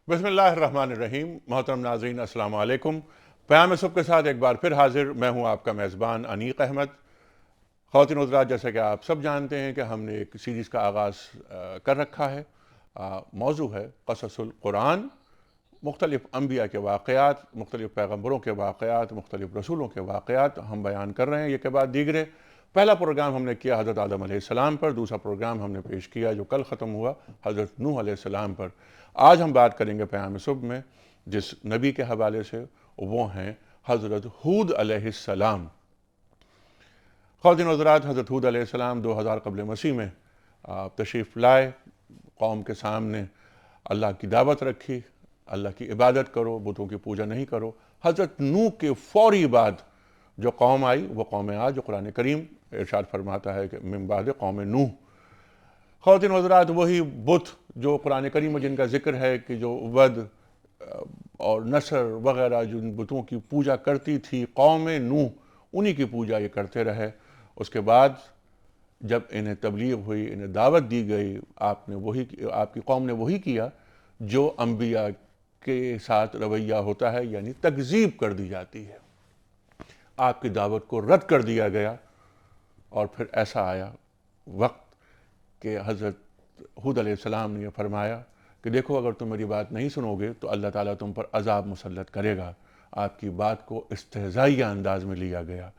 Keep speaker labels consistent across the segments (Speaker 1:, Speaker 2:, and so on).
Speaker 1: بسم اللہ الرحمن الرحیم۔ محترم ناظرین السلام علیکم۔ پیام صبح کے ساتھ ایک بار پھر حاضر میں ہوں آپ کا میزبان انیق احمد۔ خواتین و حضرات، جیسا کہ آپ سب جانتے ہیں کہ ہم نے ایک سیریز کا آغاز کر رکھا ہے۔ موضوع ہے قصص القرآن، مختلف انبیاء کے واقعات، مختلف پیغمبروں کے واقعات، مختلف رسولوں کے واقعات ہم بیان کر رہے ہیں یہ کے بعد دیگرے۔ پہلا پروگرام ہم نے کیا حضرت آدم علیہ السلام پر، دوسرا پروگرام ہم نے پیش کیا جو کل ختم ہوا حضرت نوح علیہ السلام پر۔ آج ہم بات کریں گے پیام صبح میں جس نبی کے حوالے سے، وہ ہیں حضرت ہود علیہ السلام۔ خواتین و حضرات، حضرت ہود علیہ السلام 2000 قبل مسیح میں تشریف لائے، قوم کے سامنے اللہ کی دعوت رکھی، اللہ کی عبادت کرو، بتوں کی پوجا نہیں کرو۔ حضرت نوح کے فوری بعد جو قوم آئی وہ قوم عاد، جو قرآن کریم ارشاد فرماتا ہے کہ من بعد قوم نوح۔ خواتین و حضرات، وہی بت جو قرآن کریم میں جن کا ذکر ہے کہ جو ود اور نصر وغیرہ جن بتوں کی پوجا کرتی تھی قوم نوح، انہی کی پوجا یہ کرتے رہے۔ اس کے بعد جب انہیں تبلیغ ہوئی، انہیں دعوت دی گئی، آپ کی قوم نے وہی کیا جو انبیاء کے ساتھ رویہ ہوتا ہے، یعنی تکذیب کر دی جاتی ہے۔ آپ کی دعوت کو رد کر دیا گیا، اور پھر ایسا آیا وقت کہ حضرت ہود علیہ السلام نے یہ فرمایا کہ دیکھو، اگر تم میری بات نہیں سنو گے تو اللہ تعالیٰ تم پر عذاب مسلط کرے گا۔ آپ کی بات کو استہزائیہ انداز میں لیا گیا،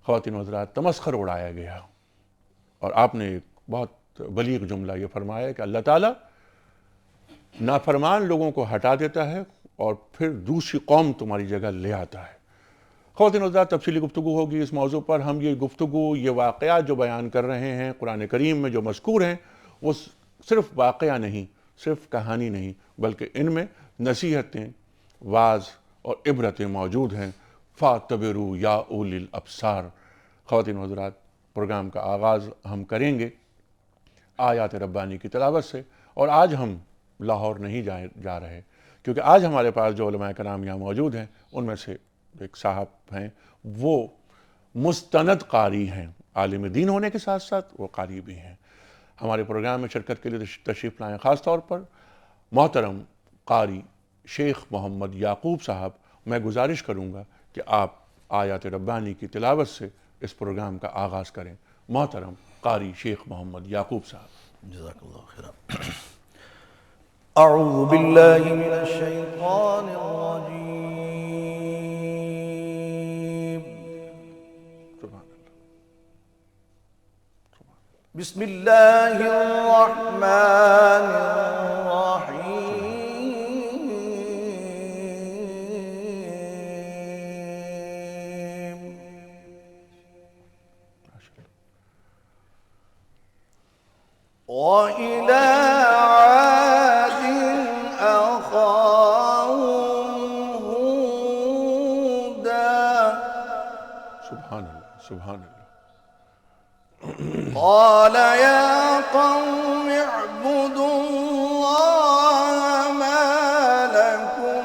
Speaker 1: خواتین و حضرات تمسخر اڑایا گیا، اور آپ نے ایک بہت بلیغ جملہ یہ فرمایا کہ اللہ تعالیٰ نافرمان لوگوں کو ہٹا دیتا ہے اور پھر دوسری قوم تمہاری جگہ لے آتا ہے۔ خواتین و حضرات، تفصیلی گفتگو ہوگی اس موضوع پر۔ ہم یہ گفتگو، یہ واقعات جو بیان کر رہے ہیں قرآن کریم میں جو مذکور ہیں، وہ صرف واقعہ نہیں، صرف کہانی نہیں، بلکہ ان میں نصیحتیں، واعظ اور عبرتیں موجود ہیں۔ فَاعْتَبِرُوا یا اولی الابصار۔ خواتین و حضرات، پروگرام کا آغاز ہم کریں گے آیات ربانی کی تلاوت سے، اور آج ہم لاہور نہیں جا رہے، کیونکہ آج ہمارے پاس جو علماء کرام یہاں موجود ہیں ان میں سے ایک صاحب ہیں، وہ مستند قاری ہیں، عالم دین ہونے کے ساتھ ساتھ وہ قاری بھی ہیں۔ ہمارے پروگرام میں شرکت کے لیے تشریف لائیں خاص طور پر محترم قاری شیخ محمد یعقوب صاحب۔ میں گزارش کروں گا کہ آپ آیات ربانی کی تلاوت سے اس پروگرام کا آغاز کریں۔ محترم قاری شیخ محمد یعقوب صاحب۔
Speaker 2: جزاک اللہ خیر۔ اعوذ باللہ من الشیطان الرجیم۔ بسم اللہ الرحمن الرحیم۔ وَإِلَىٰ عَادٍ أَخَاهُمْ هُودًا
Speaker 1: سبحان اللہ، سبحان اللہ۔
Speaker 2: قَالَ يَا قَوْمِ اعْبُدُوا اللَّهَ مَا لَكُم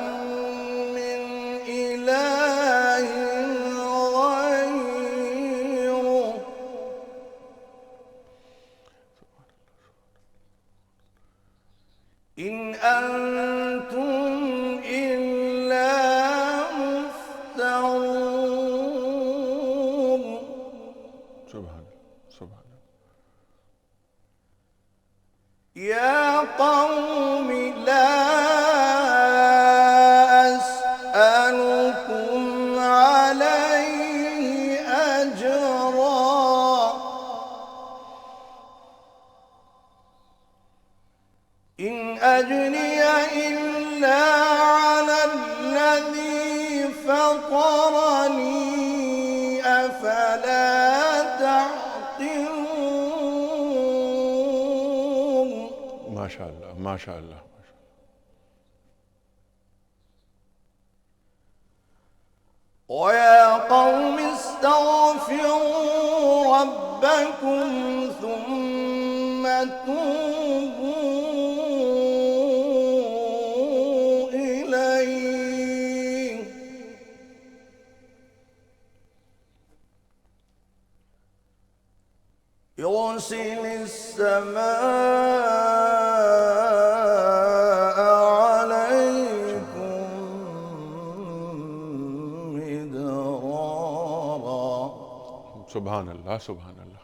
Speaker 2: مِّنْ إِلَٰهٍ غَيْرُهُ إِنْ أَنْتُمْ إِلَّا مُفْتَرُونَ۔
Speaker 1: سبحان اللہ، سبحان اللہ۔
Speaker 2: يَا قَوْمِ لَا أَسْأَلُكُمْ عَلَيْهِ أَجْرًا إِنْ أَجْرِيَ إِلَّا عَلَى الَّذِي فَطَرَنِي أَفَلَا تَعْقِلُونَ۔
Speaker 1: ماشاء اللہ، ماشاء اللہ۔
Speaker 2: وَيَا قَوْمِ اسْتَغْفِرُوا رَبَّكُمْ ثُمَّ تُوبُوا إِلَيْهِ يُرْسِلِ السَّمَاءَ عَلَيْكُمْ
Speaker 1: سبحان اللہ سبحان اللہ.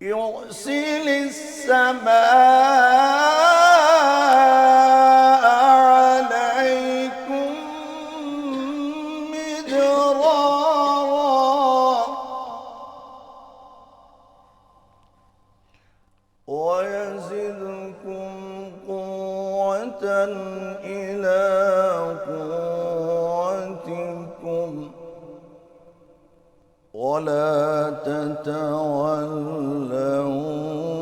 Speaker 2: يرسل السماء عليكم مدرارا ويزدكم قوة إلى قوتكم ولا تتولوا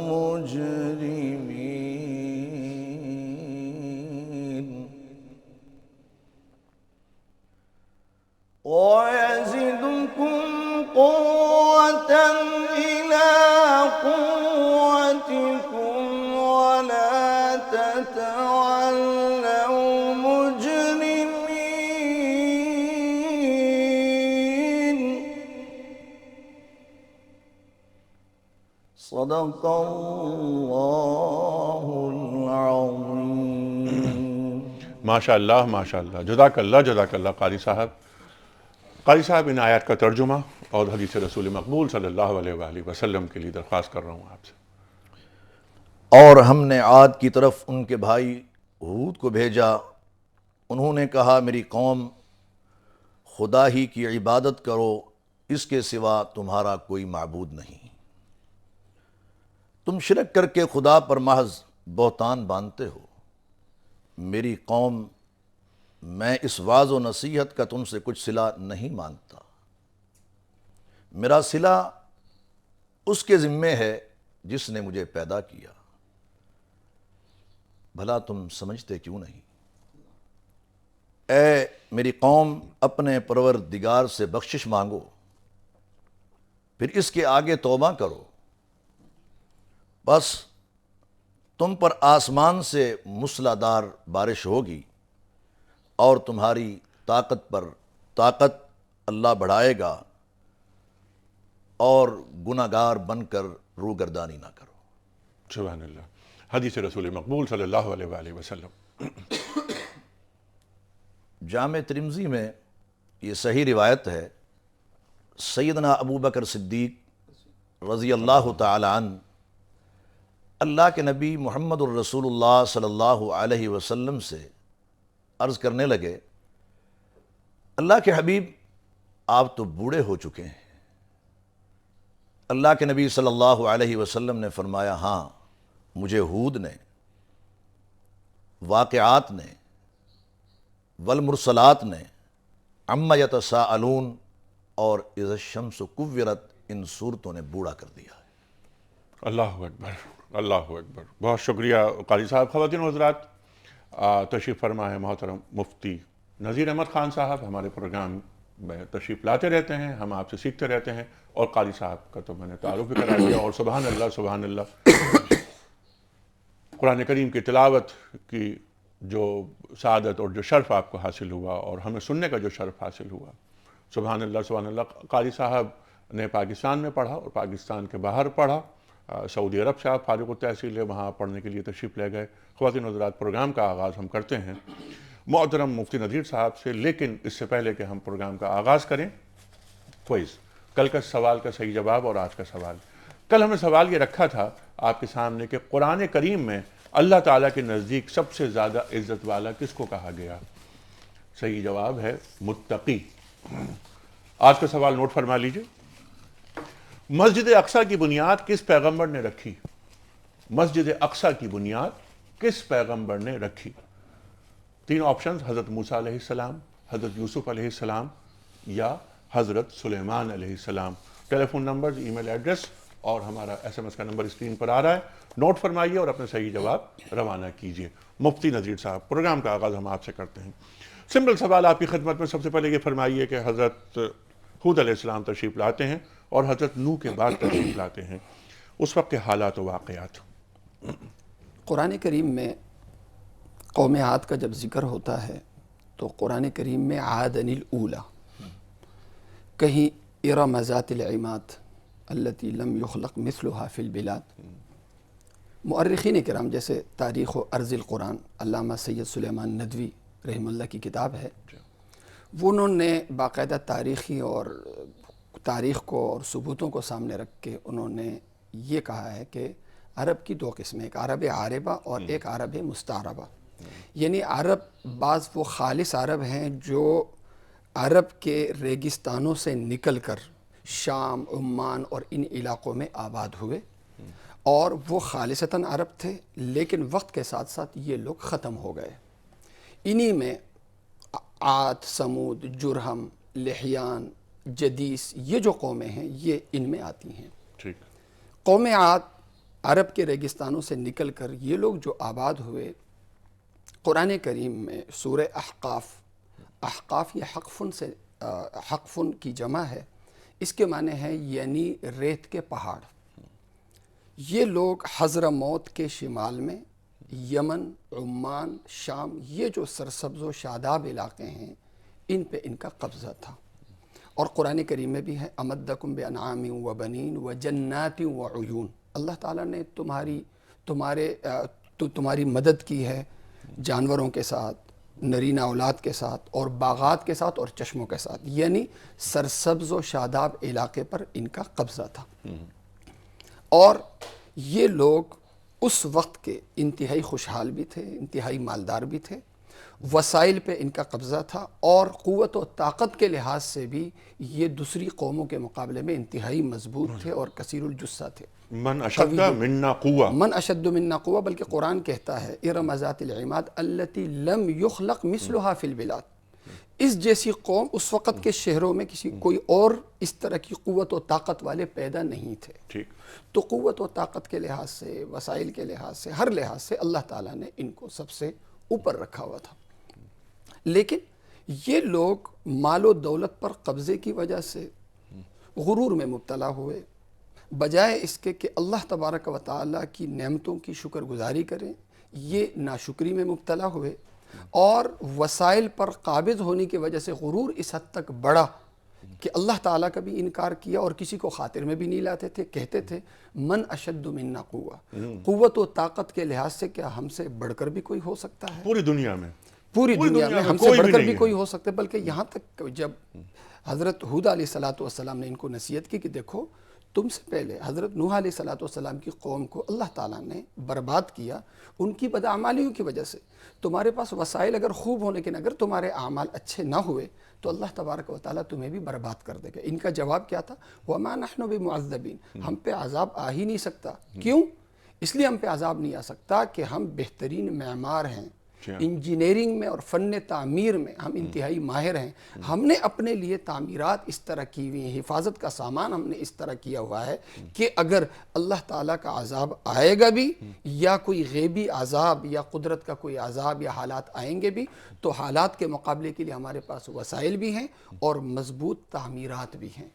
Speaker 2: مجرمين ويزدكم قوة إلى قوتكم ولا تتولوا مجرمين. صدق اللہ العظیم.
Speaker 1: ماشاء اللہ ماشاء اللہ. جزاک اللہ قاری صاحب. قاری صاحب ان آیات کا ترجمہ اور حدیث رسول مقبول صلی اللہ علیہ وآلہ وسلم کے لیے درخواست کر رہا ہوں آپ سے.
Speaker 3: اور ہم نے عاد کی طرف ان کے بھائی ہود کو بھیجا. انہوں نے کہا میری قوم خدا ہی کی عبادت کرو، اس کے سوا تمہارا کوئی معبود نہیں. تم شرک کر کے خدا پر محض بہتان باندھتے ہو. میری قوم میں اس وعظ و نصیحت کا تم سے کچھ صلہ نہیں مانگتا. میرا صلہ اس کے ذمے ہے جس نے مجھے پیدا کیا. بھلا تم سمجھتے کیوں نہیں؟ اے میری قوم اپنے پروردگار سے بخشش مانگو، پھر اس کے آگے توبہ کرو. بس تم پر آسمان سے موسلادھار بارش ہوگی اور تمہاری طاقت پر طاقت اللہ بڑھائے گا، اور گناہگار بن کر روگردانی نہ کرو.
Speaker 1: سبحان اللہ. حدیث رسول مقبول صلی اللہ علیہ وآلہ وسلم.
Speaker 3: جامع ترمذی میں یہ صحیح روایت ہے. سیدنا ابو بکر صدیق رضی اللہ تعالی عنہ اللہ کے نبی محمد الرسول اللہ صلی اللہ علیہ وسلم سے عرض کرنے لگے، اللہ کے حبیب آپ تو بوڑھے ہو چکے ہیں. اللہ کے نبی صلی اللہ علیہ وسلم نے فرمایا، ہاں مجھے ہود نے، واقعات نے، والمرسلات نے، عما یتساءلون اور اذا الشمس کورت ان صورتوں نے بوڑھا کر دیا ہے.
Speaker 1: اللہ اکبر اللہ اکبر. بہت شکریہ قاری صاحب. خواتین و حضرات، تشریف فرما ہے محترم مفتی نذیر احمد خان صاحب. ہمارے پروگرام میں تشریف لاتے رہتے ہیں، ہم آپ سے سیکھتے رہتے ہیں، اور قاری صاحب کا تو میں نے تعارف بھی کرا دیا. اور سبحان اللہ قرآن کریم کی تلاوت کی جو سعادت اور جو شرف آپ کو حاصل ہوا، اور ہمیں سننے کا جو شرف حاصل ہوا، سبحان اللہ. قاری صاحب نے پاکستان میں پڑھا اور پاکستان کے باہر پڑھا. سعودی عرب سے آپ فارغ التحصیل ہے، وہاں پڑھنے کے لیے تشریف لے گئے. خواتین و حضرات، پروگرام کا آغاز ہم کرتے ہیں محترم مفتی نذیر صاحب سے. لیکن اس سے پہلے کہ ہم پروگرام کا آغاز کریں، کوئز، کل کا سوال کا صحیح جواب اور آج کا سوال. کل ہم نے سوال یہ رکھا تھا آپ کے سامنے کہ قرآن کریم میں اللہ تعالیٰ کے نزدیک سب سے زیادہ عزت والا کس کو کہا گیا؟ صحیح جواب ہے متقی. آج کا سوال نوٹ فرما لیجئے. مسجد اقصیٰ کی بنیاد کس پیغمبر نے رکھی؟ مسجد اقصیٰ کی بنیاد کس پیغمبر نے رکھی؟ 3 آپشنز: حضرت موسیٰ علیہ السلام، حضرت یوسف علیہ السلام، یا حضرت سلیمان علیہ السلام. ٹیلی فون نمبر، ای میل ایڈریس اور ہمارا SMS کا نمبر اسکرین پر آ رہا ہے. نوٹ فرمائیے اور اپنے صحیح جواب روانہ کیجیے. مفتی نذیر صاحب، پروگرام کا آغاز ہم آپ سے کرتے ہیں. سمپل سوال آپ کی خدمت میں. سب سے پہلے یہ فرمائیے کہ حضرت ہود علیہ السلام تشریف لاتے ہیں اور حضرت نوح کے بعد تشریف لاتے ہیں، اس وقت کے حالات و واقعات.
Speaker 4: قرآن کریم میں قوم عاد کا جب ذکر ہوتا ہے تو قرآن کریم میں عادن الاولی، کہیں ارم ذات العماد التي لم يخلق مثلها في البلاد. مؤرخین کرام جیسے تاریخ و ارض القرآن علامہ سید سلیمان ندوی رحمہ اللہ کی کتاب ہے، وہ انہوں نے باقاعدہ تاریخ کو اور ثبوتوں کو سامنے رکھ کے انہوں نے یہ کہا ہے کہ عرب کی دو قسمیں، ایک عرب عاربہ اور ایک عرب مستعربہ۔ یعنی عرب بعض وہ خالص عرب ہیں جو عرب کے ریگستانوں سے نکل کر شام، عمان اور ان علاقوں میں آباد ہوئے، اور وہ خالصتاً عرب تھے، لیکن وقت کے ساتھ ساتھ یہ لوگ ختم ہو گئے۔ انہی میں عاد، سمود، جرہم، لحیان، جدیس، یہ جو قومیں ہیں یہ ان میں آتی ہیں۔
Speaker 1: ٹھیک۔
Speaker 4: قوم عاد عرب کے ریگستانوں سے نکل کر یہ لوگ جو آباد ہوئے، قرآن کریم میں سورہ احقاف یہ حقفن کی جمع ہے، اس کے معنی ہے یعنی ریت کے پہاڑ۔ یہ لوگ حضرموت کے شمال میں، یمن، عمان، شام، یہ جو سرسبز و شاداب علاقے ہیں ان پہ ان کا قبضہ تھا۔ اور قرآن کریم میں بھی ہے امدکم بانعام و بنین و جنات و عیون، اللہ تعالیٰ نے تمہاری مدد کی ہے جانوروں کے ساتھ، نرینہ اولاد کے ساتھ، اور باغات کے ساتھ اور چشموں کے ساتھ، یعنی سرسبز و شاداب علاقے پر ان کا قبضہ تھا۔ اور یہ لوگ اس وقت کے انتہائی خوشحال بھی تھے، انتہائی مالدار بھی تھے، وسائل پہ ان کا قبضہ تھا، اور قوت و طاقت کے لحاظ سے بھی یہ دوسری قوموں کے مقابلے میں انتہائی مضبوط تھے اور کثیر الجثہ تھے۔
Speaker 1: من اشد منا قوہ،
Speaker 4: من اشد منا قوہ، بلکہ قرآن کہتا ہے ارم ذات العماد التی لم یخلق مثلها فی البلاد، اس جیسی قوم اس وقت کے شہروں میں کوئی اور اس طرح کی قوت و طاقت والے پیدا نہیں تھے۔
Speaker 1: ٹھیک۔
Speaker 4: تو قوت و طاقت کے لحاظ سے، وسائل کے لحاظ سے، ہر لحاظ سے اللہ تعالیٰ نے ان کو سب سے اوپر رکھا ہوا تھا۔ لیکن یہ لوگ مال و دولت پر قبضے کی وجہ سے غرور میں مبتلا ہوئے، بجائے اس کے کہ اللہ تبارک و تعالیٰ کی نعمتوں کی شکر گزاری کریں، یہ ناشکری میں مبتلا ہوئے، اور وسائل پر قابض ہونے کی وجہ سے غرور اس حد تک بڑھا کہ اللہ تعالیٰ کا بھی انکار کیا، اور کسی کو خاطر میں بھی نہیں لاتے تھے، کہتے تھے من اشد منا قوہ، قوت و طاقت کے لحاظ سے کیا ہم سے بڑھ کر بھی کوئی ہو سکتا ہے؟
Speaker 1: پوری دنیا میں
Speaker 4: ہم سے بڑھ کر بھی کوئی ہو سکتا ہے۔ بلکہ یہاں تک جب حضرت ہود علیہ السلام نے ان کو نصیحت کی کہ دیکھو تم سے پہلے حضرت نوح علیہ السلام کی قوم کو اللہ تعالیٰ نے برباد کیا ان کی بدعمالیوں کی وجہ سے، تمہارے پاس وسائل اگر خوب ہوں لیکن اگر تمہارے اعمال اچھے نہ ہوئے تو اللہ تبارک و تعالیٰ تمہیں بھی برباد کر دے گا۔ ان کا جواب کیا تھا؟ وَمَا نَحْنُ بِمُعَذَّبِينَ، ہم پہ عذاب آ ہی نہیں سکتا۔ کیوں؟ اس لیے ہم پہ عذاب نہیں آ سکتا کہ ہم بہترین معمار ہیں، انجینئرنگ میں اور فن تعمیر میں ہم انتہائی ماہر ہیں، ہم نے اپنے لیے تعمیرات اس طرح کی ہوئی ہیں، حفاظت کا سامان ہم نے اس طرح کیا ہوا ہے کہ اگر اللہ تعالیٰ کا عذاب آئے گا بھی، یا کوئی غیبی عذاب یا قدرت کا کوئی عذاب یا حالات آئیں گے بھی، تو حالات کے مقابلے کے لیے ہمارے پاس وسائل بھی ہیں اور مضبوط تعمیرات بھی ہیں۔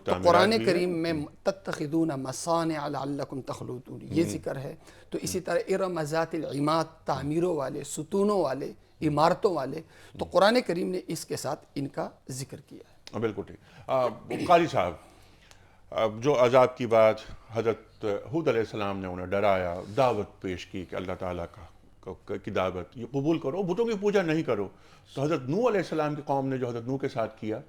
Speaker 4: تو قرآن کریم میں تتخذون مصانع لعلکم تخلدون یہ ذکر ہے۔ تو اسی طرح ارم ذات العماد، تعمیروں والے، ستونوں والے، عمارتوں والے، تو قرآن کریم نے اس کے ساتھ ان کا ذکر کیا ہے۔
Speaker 1: بالکل ٹھیک۔ قاری صاحب، جو عذاب کی بات حضرت ہود علیہ السلام نے انہیں ڈرایا، دعوت پیش کی کہ اللہ تعالیٰ کی دعوت یہ قبول کرو، بتوں کی پوجا نہیں کرو، تو حضرت نوح علیہ السلام کی قوم نے جو حضرت نوح کے ساتھ کیا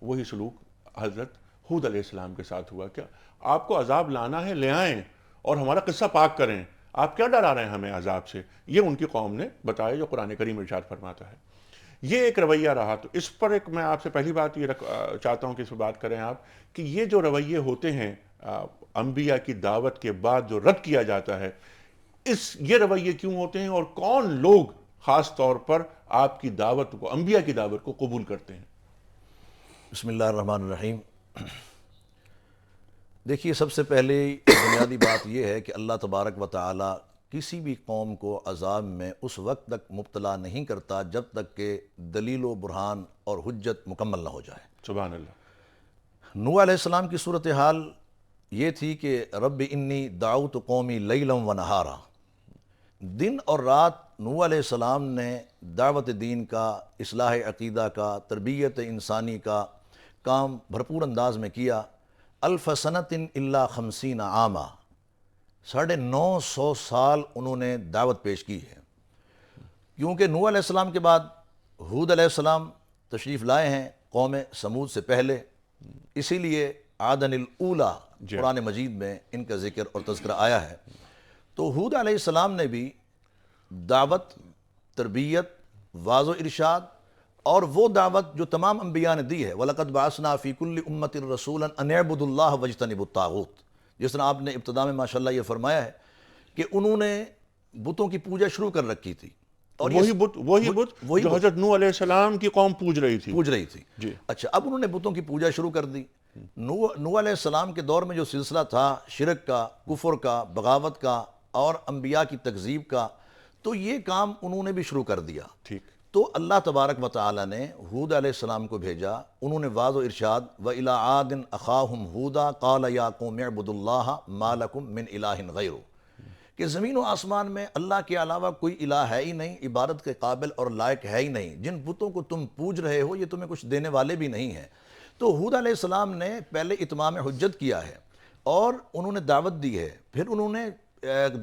Speaker 1: وہی سلوک حضرت ہود علیہ السلام کے ساتھ ہوا۔ کیا آپ کو عذاب لانا ہے لے آئیں اور ہمارا قصہ پاک کریں، آپ کیا ڈرا رہے ہیں ہمیں عذاب سے؟ یہ ان کی قوم نے بتایا جو قرآن کریم ارشاد فرماتا ہے۔ یہ ایک رویہ رہا۔ تو اس پر ایک میں آپ سے پہلی بات یہ چاہتا ہوں کہ اس پر بات کریں آپ کہ یہ جو رویے ہوتے ہیں انبیاء کی دعوت کے بعد جو رد کیا جاتا ہے، یہ رویے کیوں ہوتے ہیں، اور کون لوگ خاص طور پر آپ کی دعوت کو، انبیاء کی دعوت کو قبول کرتے ہیں؟
Speaker 3: بسم اللہ الرحمن الرحیم۔ دیکھیے، سب سے پہلے بنیادی بات یہ ہے کہ اللہ تبارک و تعالی کسی بھی قوم کو عذاب میں اس وقت تک مبتلا نہیں کرتا جب تک کہ دلیل و برہان اور حجت مکمل نہ ہو جائے۔
Speaker 1: سبحان اللہ۔
Speaker 3: نوح علیہ السلام کی صورتحال یہ تھی کہ رب انی دعوت قومی لیلا و نہارا، دن اور رات نوح علیہ السلام نے دعوت دین کا، اصلاح عقیدہ کا، تربیت انسانی کا کام بھرپور انداز میں کیا۔ الف سنۃ الا 50 عاما، 950 سال انہوں نے دعوت پیش کی ہے، کیونکہ نوح علیہ السلام کے بعد ہود علیہ السلام تشریف لائے ہیں قوم سمود سے پہلے، اسی لیے عادن الاولا قرآن مجید میں ان کا ذکر اور تذکرہ آیا ہے۔ تو ہود علیہ السلام نے بھی دعوت، تربیت، واعظ و ارشاد اور وہ دعوت جو تمام انبیاء نے دی ہے، وَلَقَدْ بَعَثْنَا فِي كُلِّ أُمَّةٍ رَسُولًا أَنِ اعْبُدُوا اللَّهَ وَاجْتَنِبُوا الطَّاغُوتَ، جس طرح آپ نے ابتدا میں ماشاءاللہ یہ فرمایا ہے کہ انہوں نے بتوں کی پوجا شروع کر رکھی تھی، اور
Speaker 1: وہی بت جو حضرت نوح علیہ السلام کی قوم پوج رہی تھی جی۔
Speaker 3: اچھا، اب انہوں نے بتوں کی پوجا شروع کر دی۔ نوح علیہ السلام کے دور میں جو سلسلہ تھا شرک کا، کفر کا، بغاوت کا اور انبیاء کی تکذیب کا، تو یہ کام انہوں نے بھی شروع کر دیا۔
Speaker 1: ٹھیک،
Speaker 3: تو اللہ تبارک و تعالی نے ہود علیہ السلام کو بھیجا، انہوں نے واعظ و ارشاد وَإِلَىٰ عَادٍ أَخَاهُمْ هُودًا قَالَ يَا قَوْمِ اعْبُدُوا اللَّهَ مَا لَكُم مِّنْ إِلَٰهٍ غَيْرُهُ، کہ زمین و آسمان میں اللہ کے علاوہ کوئی الہ ہے ہی نہیں، عبادت کے قابل اور لائق ہے ہی نہیں، جن بتوں کو تم پوج رہے ہو یہ تمہیں کچھ دینے والے بھی نہیں ہیں۔ تو ہود علیہ السلام نے پہلے اتمام حجت کیا ہے اور انہوں نے دعوت دی ہے، پھر انہوں نے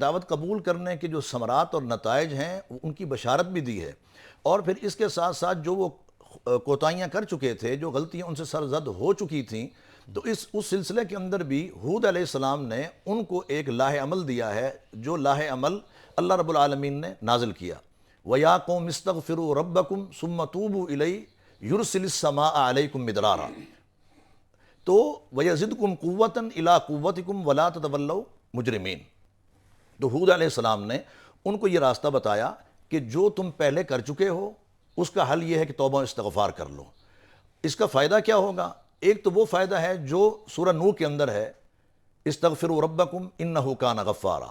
Speaker 3: دعوت قبول کرنے کے جو ثمرات اور نتائج ہیں ان کی بشارت بھی دی ہے، اور پھر اس کے ساتھ ساتھ جو وہ کوتاہیاں کر چکے تھے، جو غلطیاں ان سے سرزد ہو چکی تھیں، تو اس سلسلے کے اندر بھی ہود علیہ السلام نے ان کو ایک لاہ عمل دیا ہے، جو لاہ عمل اللہ رب العالمین نے نازل کیا۔ وَيَا قَوْمِ اسْتَغْفِرُوا رَبَّكُمْ ثُمَّ تُوبُوا إِلَيْهِ يُرْسِلِ السَّمَاءَ عَلَيْكُمْ مِدْرَارًا، تو وَيَزِدْكُمْ قُوَّةً إِلَىٰ قُوَّتِكُمْ وَلَا تَتَوَلَّوْا مُجْرِمِينَ۔ تو ہود علیہ السلام نے ان کو یہ راستہ بتایا کہ جو تم پہلے کر چکے ہو اس کا حل یہ ہے کہ توبہ و استغفار کر لو۔ اس کا فائدہ کیا ہوگا؟ ایک تو وہ فائدہ ہے جو سورہ نوح کے اندر ہے، استغفروا ربکم انہ کان غفارا۔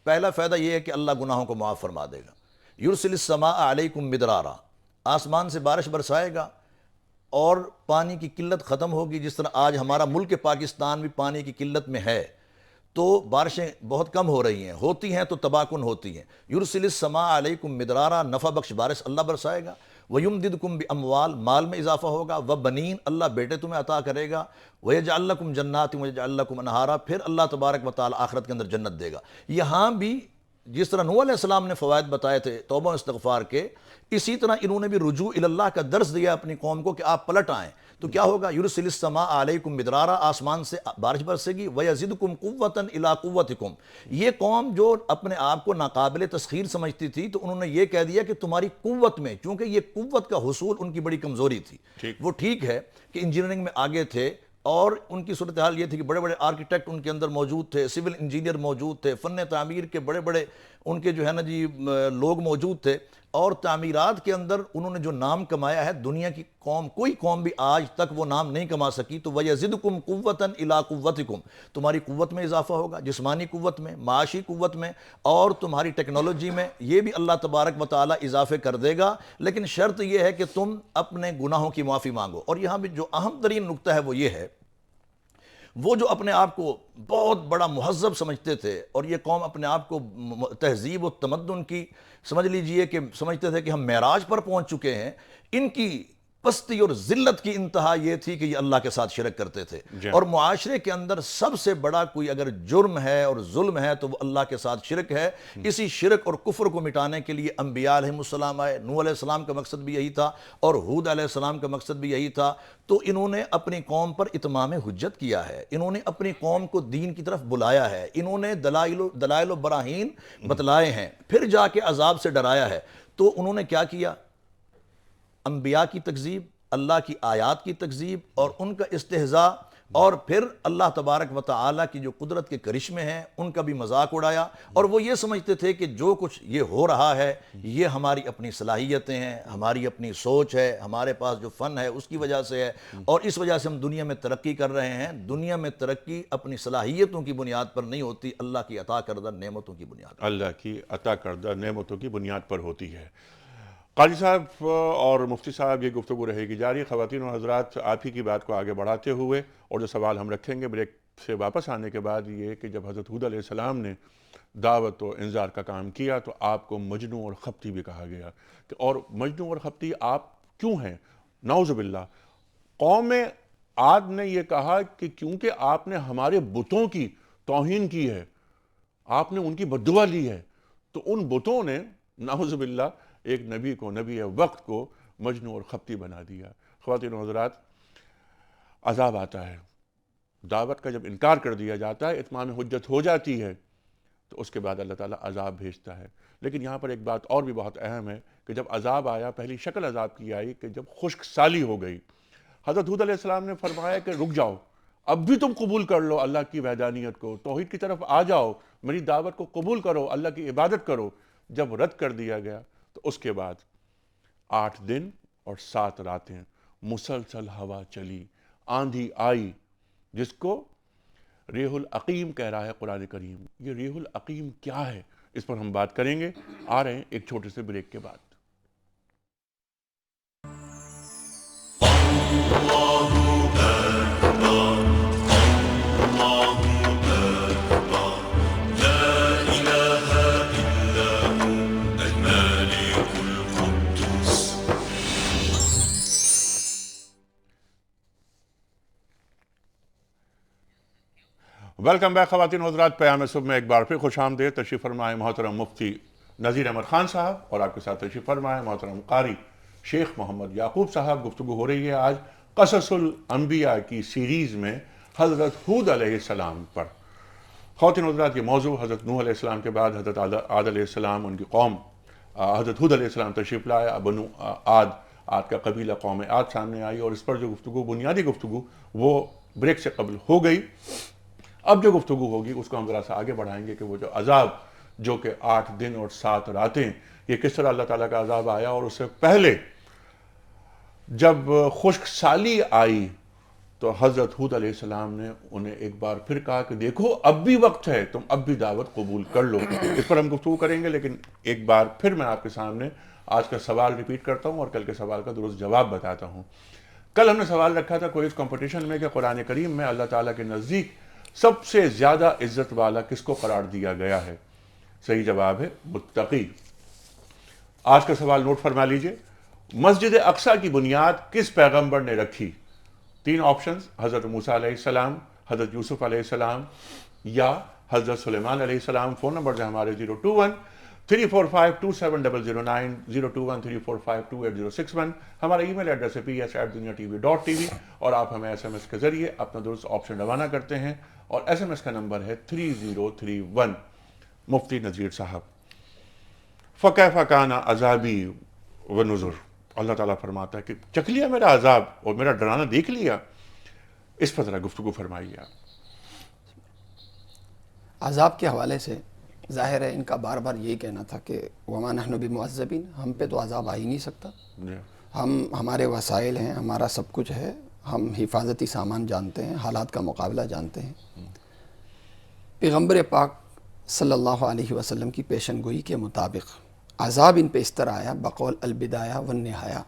Speaker 3: پہلا فائدہ یہ ہے کہ اللہ گناہوں کو معاف فرما دے گا۔ یرسل السماء علیکم مدرارا، آسمان سے بارش برسائے گا اور پانی کی قلت ختم ہوگی۔ جس طرح آج ہمارا ملک پاکستان بھی پانی کی قلت میں ہے، تو بارشیں بہت کم ہو رہی ہیں، ہوتی ہیں تو تباہ کن ہوتی ہیں۔ یرسل السماء علیکم مدرارا، نفع بخش بارش اللہ برسائے گا۔ وَيُمْدِدْكُمْ بِأَمْوَال، مال میں اضافہ ہوگا۔ وَبَنِین، اللہ بیٹے تمہیں عطا کرے گا۔ وَيَجْعَلْ لَكُمْ جَنَّاتٍ وَيَجْعَلْ لَكُمْ أَنْہَارًا، پھر اللہ تبارک و تعالی آخرت کے اندر جنت دے گا۔ یہاں بھی جس طرح نوح علیہ السلام نے فوائد بتائے تھے توبہ و استغفار کے، اسی طرح انہوں نے بھی رجوع اللہ کا درس دیا اپنی قوم کو کہ آپ پلٹ آئیں۔ تو کیا ہوگا؟ یرسل السماء علیکم مدرارا، آسمان سے بارش برسے گی۔ وَيَزِدْكُمْ قُوَّةً إِلَىٰ قُوَّتِكُمْ، یہ قوم جو اپنے آپ کو ناقابل تسخیر سمجھتی تھی تو انہوں نے یہ کہہ دیا کہ تمہاری قوت میں، چونکہ یہ قوت کا حصول ان کی بڑی کمزوری تھی۔ وہ ٹھیک ہے کہ انجینئرنگ میں آگے تھے اور ان کی صورتحال یہ تھی کہ بڑے بڑے آرکیٹیکٹ ان کے اندر موجود تھے، سول انجینئر موجود تھے، فن تعمیر کے بڑے بڑے ان کے جو ہے نا جی لوگ موجود تھے، اور تعمیرات کے اندر انہوں نے جو نام کمایا ہے، دنیا کی قوم کوئی قوم بھی آج تک وہ نام نہیں کما سکی۔ تو وَيَزِدْكُمْ قُوَّةً إِلَىٰ قُوَّتِكُمْ، تمہاری قوت میں اضافہ ہوگا، جسمانی قوت میں، معاشی قوت میں، اور تمہاری ٹیکنالوجی میں، یہ بھی اللہ تبارک و تعالی اضافے کر دے گا، لیکن شرط یہ ہے کہ تم اپنے گناہوں کی معافی مانگو۔ اور یہاں بھی جو اہم ترین نقطہ ہے وہ یہ ہے، وہ جو اپنے آپ کو بہت بڑا مہذب سمجھتے تھے، اور یہ قوم اپنے آپ کو تہذیب و تمدن کی سمجھ لیجئے کہ سمجھتے تھے کہ ہم معراج پر پہنچ چکے ہیں، ان کی پستی اور ذلت کی انتہا یہ تھی کہ یہ اللہ کے ساتھ شرک کرتے تھے۔ اور معاشرے کے اندر سب سے بڑا کوئی اگر جرم ہے اور ظلم ہے تو وہ اللہ کے ساتھ شرک ہے۔ اسی شرک اور کفر کو مٹانے کے لیے انبیاء علیہ السلام آئے۔ نوح علیہ السلام کا مقصد بھی یہی تھا اور ہود علیہ السلام کا مقصد بھی یہی تھا۔ تو انہوں نے اپنی قوم پر اتمام حجت کیا ہے، انہوں نے اپنی قوم کو دین کی طرف بلایا ہے، انہوں نے دلائل و براہین بتلائے ہیں، پھر جا کے عذاب سے ڈرایا ہے۔ تو انہوں نے کیا کیا؟ انبیاء کی تکذیب، اللہ کی آیات کی تکذیب اور ان کا استہزاء، اور پھر اللہ تبارک و تعالی کی جو قدرت کے کرشمے ہیں ان کا بھی مذاق اڑایا۔ اور وہ یہ سمجھتے تھے کہ جو کچھ یہ ہو رہا ہے یہ ہماری اپنی صلاحیتیں ہیں، ہماری اپنی سوچ ہے، ہمارے پاس جو فن ہے اس کی وجہ سے ہے، اور اس وجہ سے ہم دنیا میں ترقی کر رہے ہیں۔ دنیا میں ترقی اپنی صلاحیتوں کی بنیاد پر نہیں ہوتی، اللہ کی عطا کردہ نعمتوں کی بنیاد پر۔
Speaker 1: اللہ کی عطا کردہ نعمتوں کی بنیاد پر ہوتی ہے۔ قاضی صاحب اور مفتی صاحب، یہ گفتگو رہے گی جاری۔ خواتین و حضرات، آپ ہی کی بات کو آگے بڑھاتے ہوئے اور جو سوال ہم رکھیں گے بریک سے واپس آنے کے بعد، یہ کہ جب حضرت ہود علیہ السلام نے دعوت و انذار کا کام کیا تو آپ کو مجنوں اور خبطی بھی کہا گیا، اور مجنوں اور خبطی آپ کیوں ہیں؟ نعوذ باللہ۔ قوم عاد نے یہ کہا کہ کیونکہ آپ نے ہمارے بتوں کی توہین کی ہے، آپ نے ان کی بددعا لی ہے، تو ان بتوں نے نعوذ باللہ ایک نبی کو، نبی وقت کو مجنوں اور خپتی بنا دیا۔ خواتین و حضرات، عذاب آتا ہے، دعوت کا جب انکار کر دیا جاتا ہے، اتمام حجت ہو جاتی ہے، تو اس کے بعد اللہ تعالیٰ عذاب بھیجتا ہے۔ لیکن یہاں پر ایک بات اور بھی بہت اہم ہے کہ جب عذاب آیا، پہلی شکل عذاب کی آئی کہ جب خشک سالی ہو گئی۔ حضرت ہود علیہ السلام نے فرمایا کہ رک جاؤ، اب بھی تم قبول کر لو اللہ کی وحدانیت کو، توحید کی طرف آ جاؤ، میری دعوت کو قبول کرو، اللہ کی عبادت کرو۔ جب رد کر دیا گیا تو اس کے بعد 8 دن اور 7 راتیں مسلسل ہوا چلی، آندھی آئی، جس کو ریح العقیم کہہ رہا ہے قرآن کریم۔ یہ ریح العقیم کیا ہے، اس پر ہم بات کریں گے، آ رہے ہیں ایک چھوٹے سے بریک کے بعد۔ ویلکم بیک خواتین و حضرات، پیام صبح میں ایک بار پھر خوش آمدید۔ تشریف فرمائے محترم مفتی نذیر احمد خان صاحب، اور آپ کے ساتھ تشریف فرمائے محترم قاری شیخ محمد یعقوب صاحب۔ گفتگو ہو رہی ہے آج قصص الانبیاء کی سیریز میں حضرت ہود علیہ السلام پر۔ خواتین و حضرات، یہ موضوع حضرت نوح علیہ السلام کے بعد حضرت عاد علیہ السلام، ان کی قوم، حضرت ہود علیہ السلام تشریف لائے، بنو عاد کا قبیلہ قوم عاد سامنے آئی، اور اس پر جو گفتگو، بنیادی گفتگو، وہ بریک سے قبل ہو گئی۔ اب جو گفتگو ہوگی اس کو ہم ذرا سا آگے بڑھائیں گے کہ وہ جو عذاب، جو کہ 8 دن اور 7 راتیں، یہ کس طرح اللہ تعالیٰ کا عذاب آیا، اور اس سے پہلے جب خشک سالی آئی تو حضرت ہود علیہ السلام نے انہیں ایک بار پھر کہا کہ دیکھو اب بھی وقت ہے، تم اب بھی دعوت قبول کر لو۔ اس پر ہم گفتگو کریں گے، لیکن ایک بار پھر میں آپ کے سامنے آج کا سوال ریپیٹ کرتا ہوں اور کل کے سوال کا درست جواب بتاتا ہوں۔ کل ہم نے سوال رکھا تھا کوئی اس کمپٹیشن میں کہ قرآن کریم میں اللہ تعالیٰ کے نزدیک سب سے زیادہ عزت والا کس کو قرار دیا گیا ہے؟ صحیح جواب ہے متقی۔ آج کا سوال نوٹ فرما لیجئے، مسجد اقصیٰ کی بنیاد کس پیغمبر نے رکھی؟ 3 آپشنز، حضرت موسیٰ علیہ السلام، حضرت یوسف علیہ السلام، یا حضرت سلیمان علیہ السلام۔ فون نمبر ہے ہمارے 021-345-27009، 021-345-2861۔ ہمارا ای میل ایڈریس ہے ps@duniatv.tv، اور آپ ہمیں SMS کے ذریعے اپنا درست آپشن روانہ کرتے ہیں، اور SMS کا نمبر ہے 3031۔ مفتی نذیر صاحب، فَكَيْفَ كَانَ عَذَابِي وَنُذُرِ، اللہ تعالیٰ فرماتا ہے کہ چکھ لیا میرا عذاب اور میرا ڈرانا دیکھ لیا، اس پر ذرا گفتگو فرمائیے آپ۔
Speaker 4: عذاب کے حوالے سے ظاہر ہے ان کا بار بار یہی کہنا تھا کہ وَمَا نَحْنُ بِمُعَذَّبِينَ، ہم پہ تو عذاب آ ہی نہیں سکتا، ہمارے وسائل ہیں، ہمارا سب کچھ ہے، ہم حفاظتی سامان جانتے ہیں، حالات کا مقابلہ جانتے ہیں۔ پیغمبر پاک صلی اللہ علیہ وسلم کی پیشن گوئی کے مطابق عذاب ان پہ اس طرح آیا بقول البدایہ والنہایہ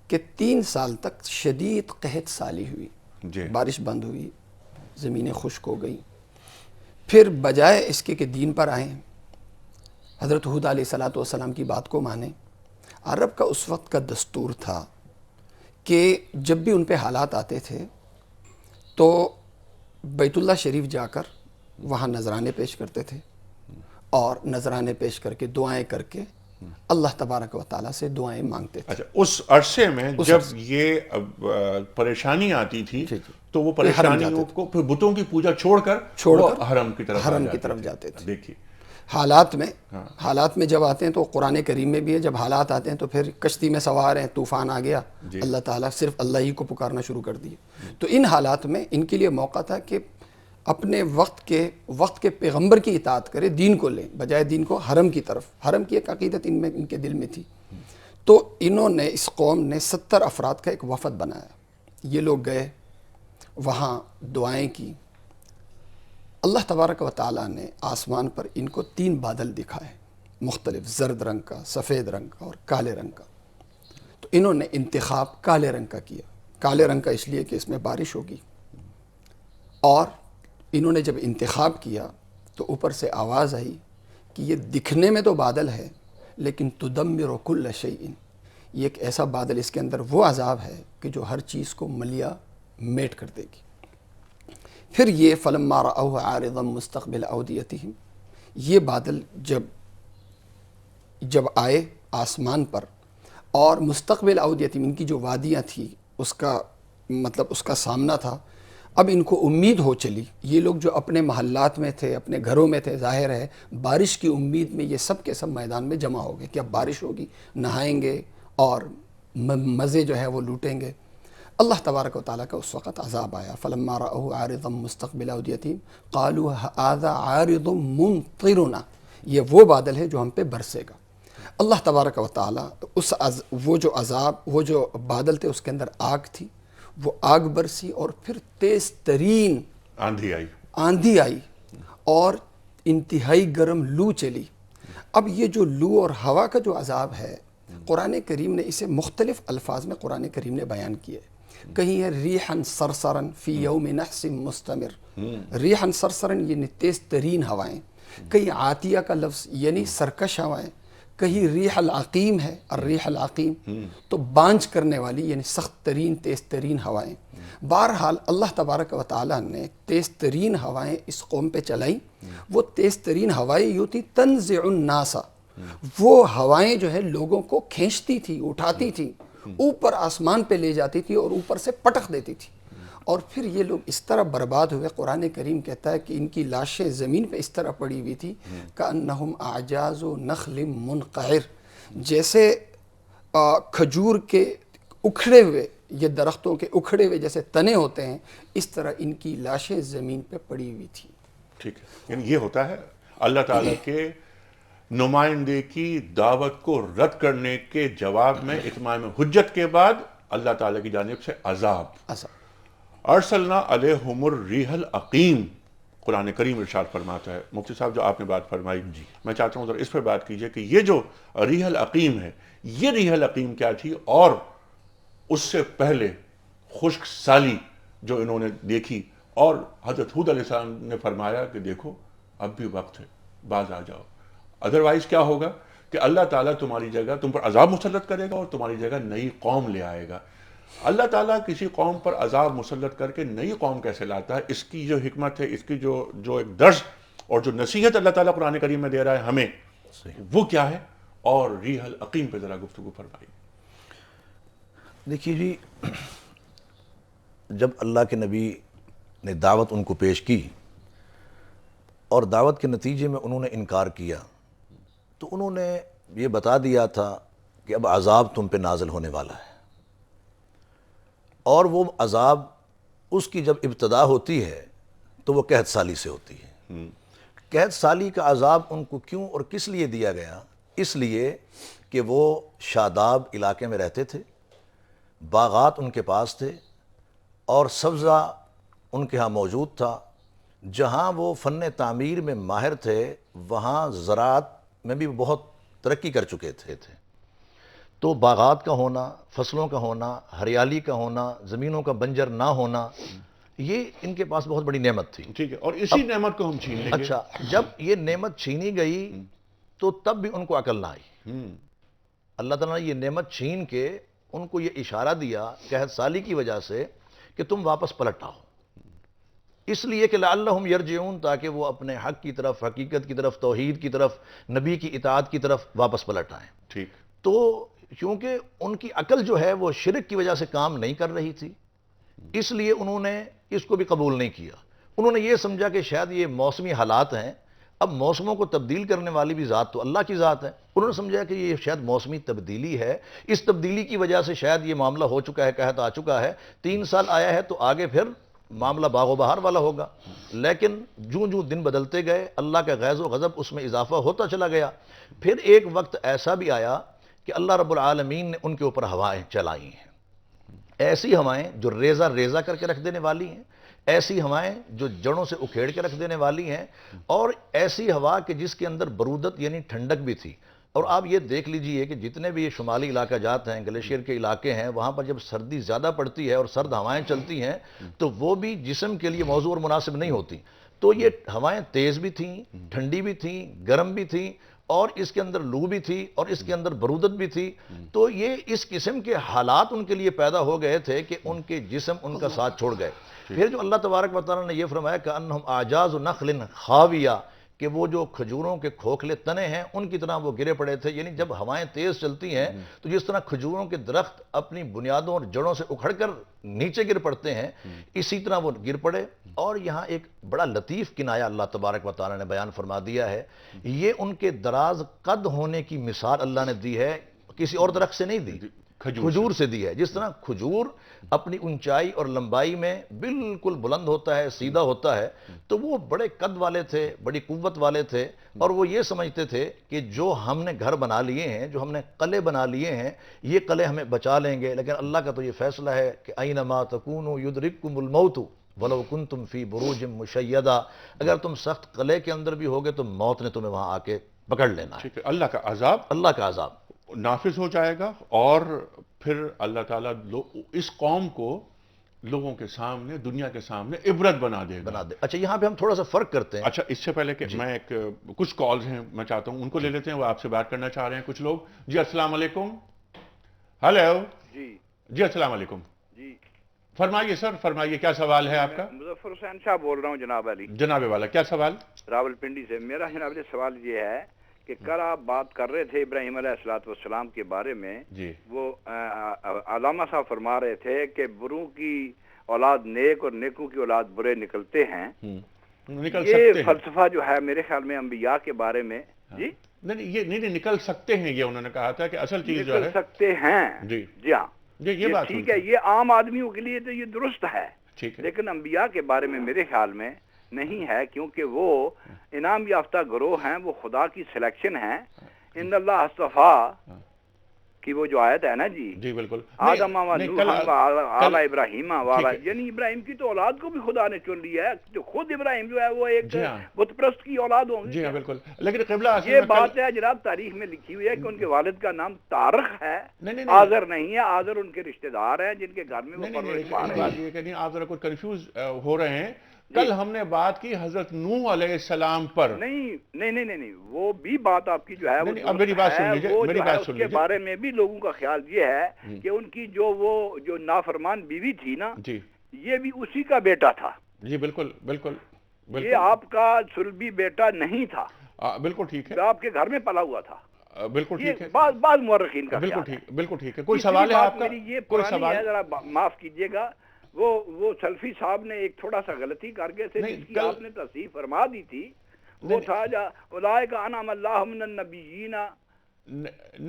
Speaker 4: کہ 3 سال تک شدید قحط سالی ہوئی، بارش بند ہوئی، زمینیں خشک ہو گئی۔ پھر بجائے اس کے کہ دین پر آئیں، حضرت ہود علیہ السلام کی بات کو مانیں، عرب کا اس وقت کا دستور تھا کہ جب بھی ان پہ حالات آتے تھے تو بیت اللہ شریف جا کر وہاں نذرانے پیش کرتے تھے، اور نذرانے پیش کر کے دعائیں کر کے اللہ تبارک و تعالیٰ سے دعائیں مانگتے تھے۔
Speaker 1: اچھا، اس عرصے میں جب یہ پریشانی آتی تھی تو وہ پریشانیوں کو پھر بتوں کی پوجا چھوڑ کر حرم کی طرف
Speaker 4: جاتے تھے۔
Speaker 1: دیکھیے
Speaker 4: حالات میں جب آتے ہیں تو قرآن کریم میں بھی ہے، جب حالات آتے ہیں تو پھر کشتی میں سوار ہیں، طوفان آ گیا، اللہ تعالیٰ صرف اللہ ہی کو پکارنا شروع کر دیے۔ تو ان حالات میں ان کے لیے موقع تھا کہ اپنے وقت کے پیغمبر کی اطاعت کرے، دین کو لیں بجائے دین کو حرم کی طرف۔ حرم کی ایک عقیدت ان کے دل میں تھی۔ تو انہوں نے، اس قوم نے 70 افراد کا ایک وفد بنایا۔ یہ لوگ گئے وہاں، دعائیں کی۔ اللہ تبارک و تعالیٰ نے آسمان پر ان کو 3 بادل دکھائے، مختلف، زرد رنگ کا، سفید رنگ کا اور کالے رنگ کا۔ تو انہوں نے انتخاب کالے رنگ کا کیا۔ کالے رنگ کا اس لیے کہ اس میں بارش ہوگی۔ اور انہوں نے جب انتخاب کیا تو اوپر سے آواز آئی کہ یہ دکھنے میں تو بادل ہے لیکن تدمر کل شیء، یہ ایک ایسا بادل، اس کے اندر وہ عذاب ہے کہ جو ہر چیز کو ملیا میٹ کر دے گی۔ پھر یہ فلما رأوه عارضا مستقبل اودیتہم، یہ بادل جب آئے آسمان پر اور مستقبل اودیتیم، ان کی جو وادیاں تھیں اس کا مطلب اس کا سامنا تھا. اب ان کو امید ہو چلی، یہ لوگ جو اپنے محلات میں تھے، اپنے گھروں میں تھے، ظاہر ہے بارش کی امید میں یہ سب کے سب میدان میں جمع ہو گئے کہ اب بارش ہوگی، نہائیں گے اور مزے جو ہے وہ لوٹیں گے. اللہ تبارک و تعالیٰ کا اس وقت عذاب آیا. فلما رأوه عارضا مستقبل اودیتہم قالوا هذا عارض ممطرنا، یہ وہ بادل ہے جو ہم پہ برسے گا. اللہ تبارک و تعالیٰ وہ جو عذاب، وہ جو بادل تھے اس کے اندر آگ تھی، وہ آگ برسی اور پھر تیز ترین آندھی آئی اور انتہائی گرم لو چلی. اب یہ جو لو اور ہوا کا جو عذاب ہے، قرآن کریم نے اسے مختلف الفاظ میں قرآن کریم نے بیان کیے. کہیں ہے ریحاً سرسراً فی یوم نحس مستمر، ریحاً سرسراً یعنی تیز ترین ہوائیں، کہیں عاتیہ کا لفظ یعنی سرکش ہوائیں، کہیں ریح العقیم ہے، الریح العقیم تو بانجھ کرنے والی یعنی سخت ترین تیز ترین ہوائیں. بہرحال اللہ تبارک و تعالیٰ نے تیز ترین ہوائیں اس قوم پہ چلائیں. وہ تیز ترین ہوائیں یوں تھی تنزع الناس، وہ ہوائیں جو ہے لوگوں کو کھینچتی تھی، اٹھاتی تھی، اوپر آسمان پہ لے جاتی تھی اور اوپر سے پٹک دیتی تھی. اور پھر یہ لوگ اس طرح برباد ہوئے. قرآن کریم کہتا ہے کہ ان کی لاشیں زمین پہ اس طرح پڑی ہوئی تھی کأنہم اعجاز نخل منقعر، جیسے کھجور کے اکھڑے ہوئے، یہ درختوں کے اکھڑے ہوئے جیسے تنے ہوتے ہیں، اس طرح ان کی لاشیں زمین پہ پڑی ہوئی تھی.
Speaker 1: ٹھیک ہے، یعنی یہ ہوتا ہے اللہ تعالیٰ کے نمائندے کی دعوت کو رد کرنے کے جواب میں اتمام حجت کے بعد اللہ تعالیٰ کی جانب سے عذاب. ارسلنا علیہم الریح العقیم، قرآن کریم ارشاد فرماتا ہے. مفتی صاحب جو آپ نے بات فرمائی، میں چاہتا ہوں ذرا اس پر بات کیجئے کہ یہ جو ریح العقیم ہے، یہ ریح العقیم کیا تھی اور اس سے پہلے خشک سالی جو انہوں نے دیکھی، اور حضرت ہود علیہ السلام نے فرمایا کہ دیکھو اب بھی وقت ہے، باز آ جاؤ، ادروائز کیا ہوگا کہ اللہ تعالیٰ تمہاری جگہ تم پر عذاب مسلط کرے گا اور تمہاری جگہ نئی قوم لے آئے گا. اللہ تعالیٰ کسی قوم پر عذاب مسلط کر کے نئی قوم کیسے لاتا ہے؟ اس کی جو حکمت ہے، اس کی جو ایک درس اور جو نصیحت اللہ تعالیٰ قرآن کریم میں دے رہا ہے ہمیں، وہ کیا ہے؟ اور ریح العقیم پہ ذرا گفتگو فرمائیے.
Speaker 3: دیکھیے جی، جب اللہ کے نبی نے دعوت ان کو پیش کی اور دعوت کے نتیجے میں انہوں نے انکار کیا، تو انہوں نے یہ بتا دیا تھا کہ اب عذاب تم پہ نازل ہونے والا ہے. اور وہ عذاب اس کی جب ابتدا ہوتی ہے تو وہ قحط سالی سے ہوتی ہے. قحط سالی کا عذاب ان کو کیوں اور کس لیے دیا گیا؟ اس لیے کہ وہ شاداب علاقے میں رہتے تھے، باغات ان کے پاس تھے اور سبزہ ان کے ہاں موجود تھا. جہاں وہ فن تعمیر میں ماہر تھے وہاں زراعت میں بھی بہت ترقی کر چکے تھے. تو باغات کا ہونا، فصلوں کا ہونا، ہریالی کا ہونا، زمینوں کا بنجر نہ ہونا، یہ ان کے پاس بہت بڑی نعمت تھی.
Speaker 1: ٹھیک ہے، اور اسی نعمت کو ہم چھین لیں گے.
Speaker 3: اچھا، جب یہ نعمت چھینی گئی تو تب بھی ان کو عقل نہ آئی. اللہ تعالیٰ نے یہ نعمت چھین کے ان کو یہ اشارہ دیا قحط سالی کی وجہ سے کہ تم واپس پلٹ آؤ، اس لیے کہ لعلہم یرجعون، تاکہ وہ اپنے حق کی طرف، حقیقت کی طرف، توحید کی طرف، نبی کی اطاعت کی طرف واپس پلٹ آئیں.
Speaker 1: ٹھیک.
Speaker 3: تو کیونکہ ان کی عقل جو ہے وہ شرک کی وجہ سے کام نہیں کر رہی تھی، اس لیے انہوں نے اس کو بھی قبول نہیں کیا. انہوں نے یہ سمجھا کہ شاید یہ موسمی حالات ہیں، اب موسموں کو تبدیل کرنے والی بھی ذات تو اللہ کی ذات ہے. انہوں نے سمجھا کہ یہ شاید موسمی تبدیلی ہے، اس تبدیلی کی وجہ سے شاید یہ معاملہ ہو چکا ہے، قحط آ چکا ہے، 3 سال آیا ہے تو آگے پھر معاملہ باغ و بہار والا ہوگا. لیکن جوں دن بدلتے گئے اللہ کا غیظ و غضب اس میں اضافہ ہوتا چلا گیا. پھر ایک وقت ایسا بھی آیا کہ اللہ رب العالمین نے ان کے اوپر ہوائیں چلائی ہیں، ایسی ہوائیں جو ریزہ ریزہ کر کے رکھ دینے والی ہیں، ایسی ہوائیں جو جڑوں سے اکھیڑ کے رکھ دینے والی ہیں، اور ایسی ہوا کہ جس کے اندر برودت یعنی ٹھنڈک بھی تھی. اور آپ یہ دیکھ لیجئے کہ جتنے بھی یہ شمالی علاقہ جات ہیں، گلیشیئر کے علاقے ہیں، وہاں پر جب سردی زیادہ پڑتی ہے اور سرد ہوائیں چلتی ہیں تو وہ بھی جسم کے لیے موزوں اور مناسب نہیں ہوتی. تو یہ ہوائیں تیز بھی تھیں، ٹھنڈی بھی تھیں، گرم بھی تھیں، اور اس کے اندر لو بھی تھی اور اس کے اندر برودت بھی تھی. تو یہ اس قسم کے حالات ان کے لیے پیدا ہو گئے تھے کہ ان کے جسم ان کا ساتھ چھوڑ گئے. پھر جو اللہ تبارک و تعالیٰ نے یہ فرمایا کہ انہم اعجاز نخل خاویہ، کہ وہ جو کھجوروں کے کھوکھلے تنے ہیں ان کی طرح وہ گرے پڑے تھے. یعنی جب ہوائیں تیز چلتی ہیں تو جس طرح کھجوروں کے درخت اپنی بنیادوں اور جڑوں سے اکھڑ کر نیچے گر پڑتے ہیں, اسی طرح وہ گر پڑے. اور یہاں ایک بڑا لطیف کنایہ اللہ تبارک و تعالیٰ نے بیان فرما دیا ہے. یہ ان کے دراز قد ہونے کی مثال اللہ نے دی ہے, کسی اور درخت سے نہیں دی, کھجور سے دی ہے. جس طرح کھجور اپنی اونچائی اور لمبائی میں بالکل بلند ہوتا ہے, سیدھا ہوتا ہے, تو وہ بڑے قد والے تھے, بڑی قوت والے تھے, اور وہ یہ سمجھتے تھے کہ جو ہم نے گھر بنا لیے ہیں, جو ہم نے قلعے بنا لیے ہیں, یہ قلعے ہمیں بچا لیں گے. لیکن اللہ کا تو یہ فیصلہ ہے کہ اینما تکونوا یدرککم الموت ولو کنتم فی بروج مشیدہ, اگر تم سخت قلعے کے اندر بھی ہوگے تو موت نے تمہیں وہاں آ کے پکڑ لینا ہے.
Speaker 1: اللہ کا عذاب,
Speaker 3: اللہ کا عذاب
Speaker 1: نافذ ہو جائے گا, اور پھر اللہ تعالیٰ اس قوم کو لوگوں کے سامنے, دنیا کے سامنے عبرت بنا دے گا.
Speaker 3: اچھا, یہاں پہ ہم تھوڑا سا فرق کرتے ہیں.
Speaker 1: اچھا, اس سے پہلے کہ میں کچھ کالز ہیں میں چاہتا ہوں ان کو لے لیتے ہیں, وہ آپ سے بات کرنا چاہ رہے ہیں کچھ لوگ. جی السلام علیکم. ہیلو. جی السلام علیکم.
Speaker 5: جی
Speaker 1: فرمائیے سر, فرمائیے کیا سوال ہے آپ کا؟
Speaker 5: مظفر حسین صاحب بول رہا ہوں جناب علی.
Speaker 1: جناب والا کیا سوال؟
Speaker 5: راول پنڈی سے. میرا جناب علی سوال یہ ہے کہ کل آپ بات کر رہے تھے ابراہیم علیہ السلام کے بارے میں.
Speaker 1: جی.
Speaker 5: وہ علامہ صاحب فرما رہے تھے کہ بروں کی اولاد نیک اور نیکوں کی اولاد برے نکلتے ہیں. یہ فلسفہ جو ہے میرے خیال میں انبیاء کے بارے میں. جی
Speaker 1: نہیں, یہ نہیں نکل سکتے ہیں, یہ انہوں نے کہا تھا کہ اصل چیز جو ہے
Speaker 5: نکل سکتے ہیں.
Speaker 1: جی
Speaker 5: جی ہاں,
Speaker 1: یہ بات
Speaker 5: ٹھیک ہے, یہ عام آدمیوں کے لیے تو یہ درست ہے,
Speaker 1: ٹھیک ہے,
Speaker 5: لیکن انبیاء کے بارے میں میرے خیال میں نہیں ہے, کیونکہ وہ انعام یافتہ گروہ ہیں, وہ خدا کی سلیکشن ہیں. ان اللہ اصطفیٰ کی وہ جو آیت ہے نا جی,
Speaker 1: جی بالکل,
Speaker 5: آدم و نوح و ابراہیم والا, یعنی ابراہیم کی تو اولاد کو بھی خدا نے چن لیا ہے, جو خود ابراہیم جو ہے وہ ایک بت پرست کی اولاد ہوں گی.
Speaker 1: جی ہاں بالکل, لیکن قبلہ
Speaker 5: یہ بات ہے جناب تاریخ میں لکھی ہوئی ہے کہ ان کے والد کا نام تارخ ہے, آذر نہیں ہے. آذر ان کے رشتہ دار ہیں جن کے گھر میں وہ پرورش پا رہے ہیں.
Speaker 1: یہ کہ نہیں, آپ ذرا کچھ کنفیوز ہو رہے ہیں. کل ہم نے بات کی حضرت نوح علیہ السلام پر.
Speaker 5: نہیں, وہ بھی بات آپ کی جو ہے
Speaker 1: اب میری بات سن لیجیے, میری بات سن لیجیے.
Speaker 5: اس کے بارے میں بھی لوگوں کا خیال یہ ہے کہ ان کی جو نافرمان بیوی تھی نا,
Speaker 1: جی,
Speaker 5: یہ بھی اسی کا بیٹا تھا.
Speaker 1: جی بالکل بالکل,
Speaker 5: یہ آپ کا سلبی بیٹا نہیں تھا.
Speaker 1: بالکل ٹھیک ہے,
Speaker 5: آپ کے گھر میں پلا ہوا تھا.
Speaker 1: بالکل ٹھیک ہے,
Speaker 5: بعض مورخین کا
Speaker 1: بالکل ٹھیک, بالکل ٹھیک ہے. کوئی سوال ہے آپ کا؟
Speaker 5: کوئی سوال ہے, ذرا معاف کیجیے گا. وہ سلفی صاحب نے ایک تھوڑا سا غلطی کر کے سے جس کی آپ نے تصحیح فرما دی تھی, وہ تھا اولئک انعم اللہ من النبیین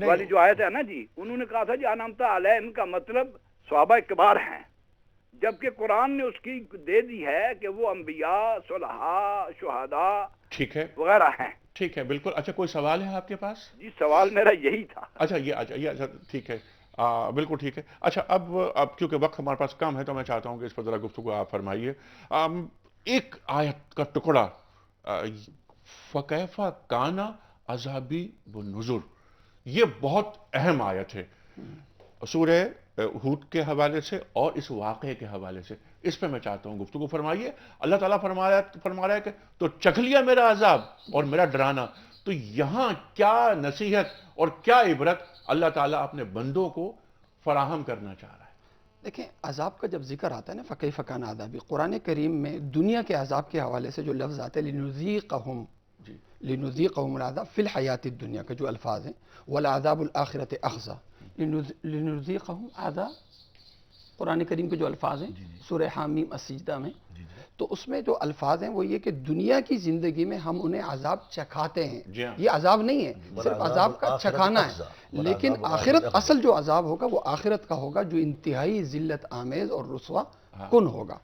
Speaker 5: والی جو آیت ہے نا جی, انہوں نے کہا تھا جی انعمت علیہم کا مطلب صحابہ کبار ہیں, جبکہ قرآن نے اس کی دے دی ہے کہ وہ انبیاء, صلحاء, شہداء
Speaker 1: ٹھیک ہے
Speaker 5: وغیرہ ہیں.
Speaker 1: ٹھیک ہے بالکل. اچھا, کوئی سوال ہے آپ کے پاس؟
Speaker 5: جی سوال میرا یہی تھا.
Speaker 1: اچھا یہ ٹھیک ہے, بالکل ٹھیک ہے. اچھا, اب کیونکہ وقت ہمارے پاس کم ہے تو میں چاہتا ہوں کہ اس پر ذرا گفتگو آپ فرمائیے. ایک آیت کا ٹکڑا, فَكَيْفَ كَانَ عَذَابِي وَنُذُرِ, یہ بہت اہم آیت ہے سورہ ہود کے حوالے سے اور اس واقعے کے حوالے سے. اس پہ میں چاہتا ہوں گفتگو فرمائیے. اللہ تعالیٰ فرما رہا ہے کہ تو چکھ لیا میرا عذاب اور میرا ڈرانا. تو یہاں کیا نصیحت اور کیا عبرت اللہ تعالیٰ اپنے بندوں کو فراہم کرنا چاہ رہا ہے؟
Speaker 4: دیکھیں, عذاب کا جب ذکر آتا ہے نا, فَكَيْفَ كَانَ عَذَابِي, قرآن کریم میں دنیا کے عذاب کے حوالے سے جو لفظ آتے ہیں لِنُذِيقَهُمُ الْعَذَابَ فِي الْحَيَاةِ الدُّنْيَا کا جو الفاظ ہیں, وَالْعَذَابُ الْآخِرَةِ أَخْزَىٰ, لِنُذِيقَهُمْ عَذَابَ, قرآن کریم کے جو الفاظ ہیں سورہ حامیم السجدہ میں, تو اس میں جو الفاظ ہیں وہ یہ کہ دنیا کی زندگی میں ہم انہیں عذاب چکھاتے ہیں. یہ عذاب نہیں ہے, صرف عذاب کا چکھانا ہے, لیکن آخرت اصل جو عذاب ہوگا وہ آخرت کا ہوگا, جو انتہائی ذلت آمیز اور رسوا کن ہوگا.